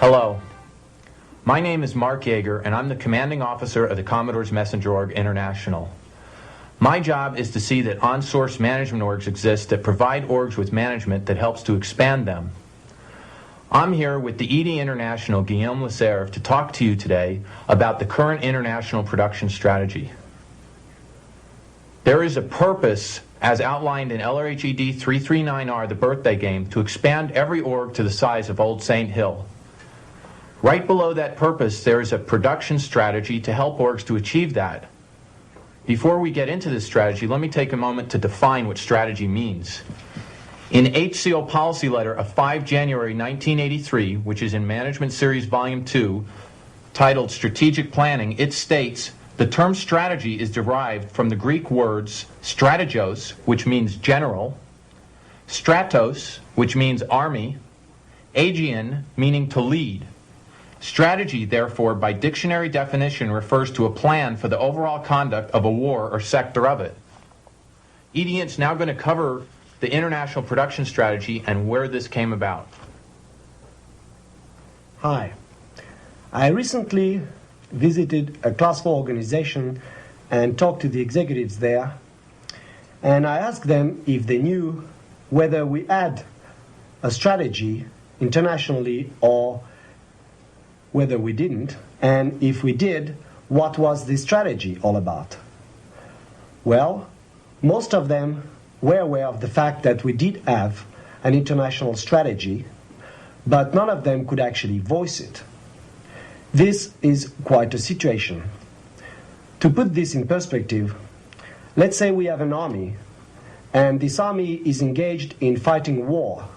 Hello. My name is Marc Yager, and I'm the commanding officer of the Commodore's Messenger Org International. My job is to see that on-source management orgs exist that provide orgs with management that helps to expand them. I'm here with the ED International Guillerme Leserve to talk to you today about the current international production strategy. There is a purpose, as outlined in LRH A.D.34, the birthday game, to expand every org to the size of Old St. Hill. Right below that purpose, there is a production strategy to help orgs to achieve that. Before we get into this strategy, let me take a moment to define what strategy means. In HCO Policy Letter of 5 January 1983, which is in Management Series Volume 2, titled Strategic Planning, it states, the term strategy is derived from the Greek words strategos, which means general, stratos, which means army, aegeon, meaning to lead. Strategy, therefore, by dictionary definition, refers to a plan for the overall conduct of a war or sector of it. ED's now going to cover the international production strategy and where this came about. Hi. I recently visited a Class 4 organization and talked to the executives there, and I asked them if they knew whether we had a strategy internationally or whether we didn't, and if we did, what was the strategy all about? Well, most of them were aware of the fact that we did have an international strategy, but none of them could actually voice it. This is quite a situation. To put this in perspective, let's say we have an army, and this army is engaged in fighting war.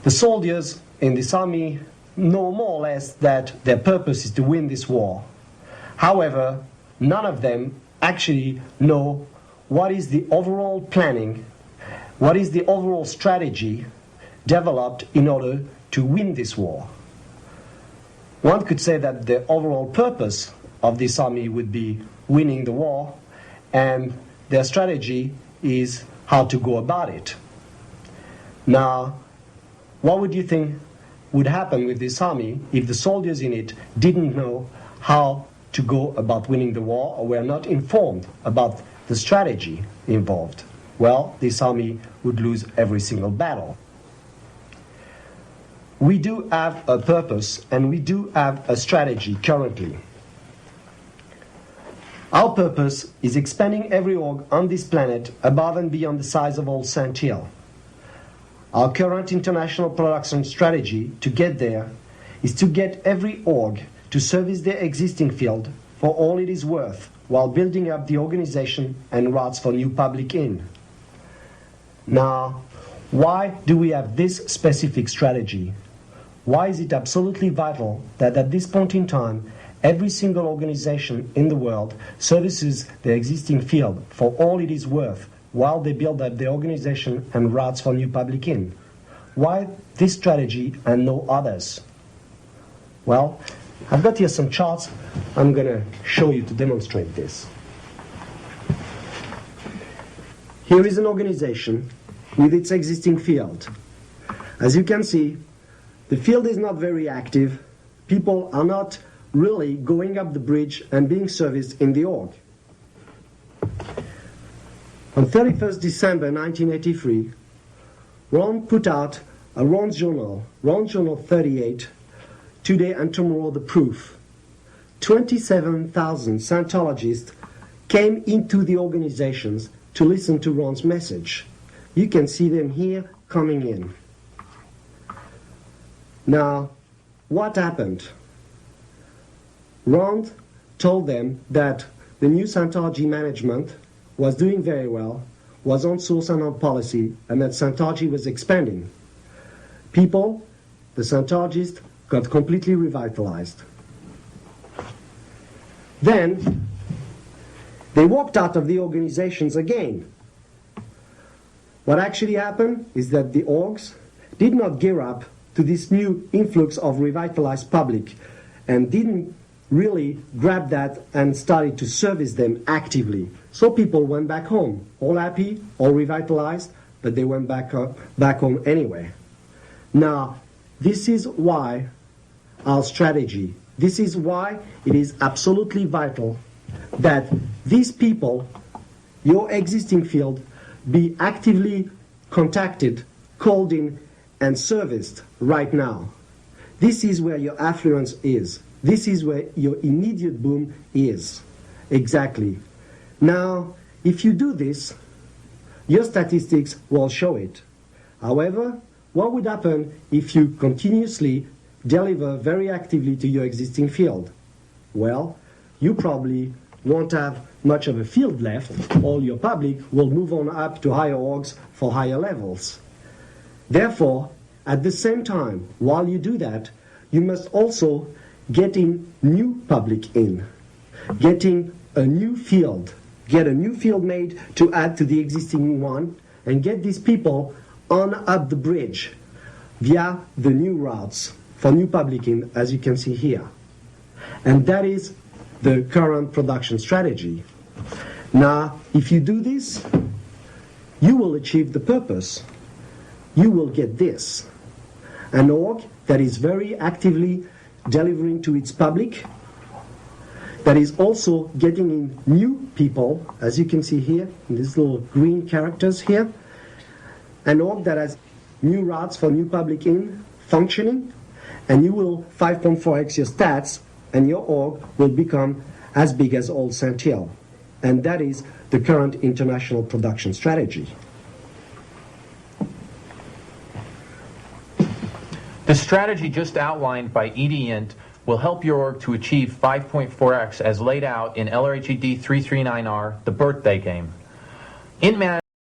The soldiers in this army know more or less that their purpose is to win this war. However, none of them actually know what is the overall planning, what is the overall strategy developed in order to win this war. One could say that the overall purpose of this army would be winning the war, and their strategy is how to go about it. Now, what would you think would happen with this army if the soldiers in it didn't know how to go about winning the war or were not informed about the strategy involved? Well, this army would lose every single battle. We do have a purpose and we do have a strategy currently. Our purpose is expanding every org on this planet above and beyond the size of Old St. Hill. Our current international production strategy to get there is to get every org to service their existing field for all it is worth while building up the organization and routes for new public in. Now, why do we have this specific strategy? Why is it absolutely vital that at this point in time, every single organization in the world services their existing field for all it is worth while they build up the organization and routes for new public in? Why this strategy and no others? Well, I've got here some charts I'm going to show you to demonstrate this. Here is an organization with its existing field. As you can see, the field is not very active. People are not really going up the bridge and being serviced in the org. On 31st December 1983, Ron put out a Ron's Journal, Ron's Journal 38, Today and Tomorrow the Proof. 27,000 Scientologists came into the organizations to listen to Ron's message. You can see them here coming in. Now, what happened? Ron told them that the new Scientology management was doing very well, was on source and on policy, and that Scientology was expanding. People, the Scientologists, got completely revitalized. Then, they walked out of the organizations again. What actually happened is that the orgs did not gear up to this new influx of revitalized public and didn't really grabbed that and started to service them actively. So people went back home, all happy, all revitalized, but they went back home anyway. Now, this is why our strategy. This is why it is absolutely vital that these people, your existing field, be actively contacted, called in, and serviced right now. This is where your affluence is. This is where your immediate boom is. Exactly. Now, if you do this, your statistics will show it. However, what would happen if you continuously deliver very actively to your existing field? Well, you probably won't have much of a field left. All your public will move on up to higher orgs for higher levels. Therefore, at the same time, while you do that, you must also get in new public in, getting a new field, get a new field made to add to the existing one, and get these people on up the bridge via the new routes for new public in, as you can see here. And that is the current production strategy. Now, if you do this, you will achieve the purpose. You will get this. An org that is very actively delivering to its public, that is also getting in new people, as you can see here, in these little green characters here. An org that has new routes for new public in functioning, and you will 5.4x your stats, and your org will become as big as old St. Hill. And that is the current international production strategy. The strategy just outlined by ED will help your org to achieve 5.4x as laid out in LRHED 339R, the birthday game. In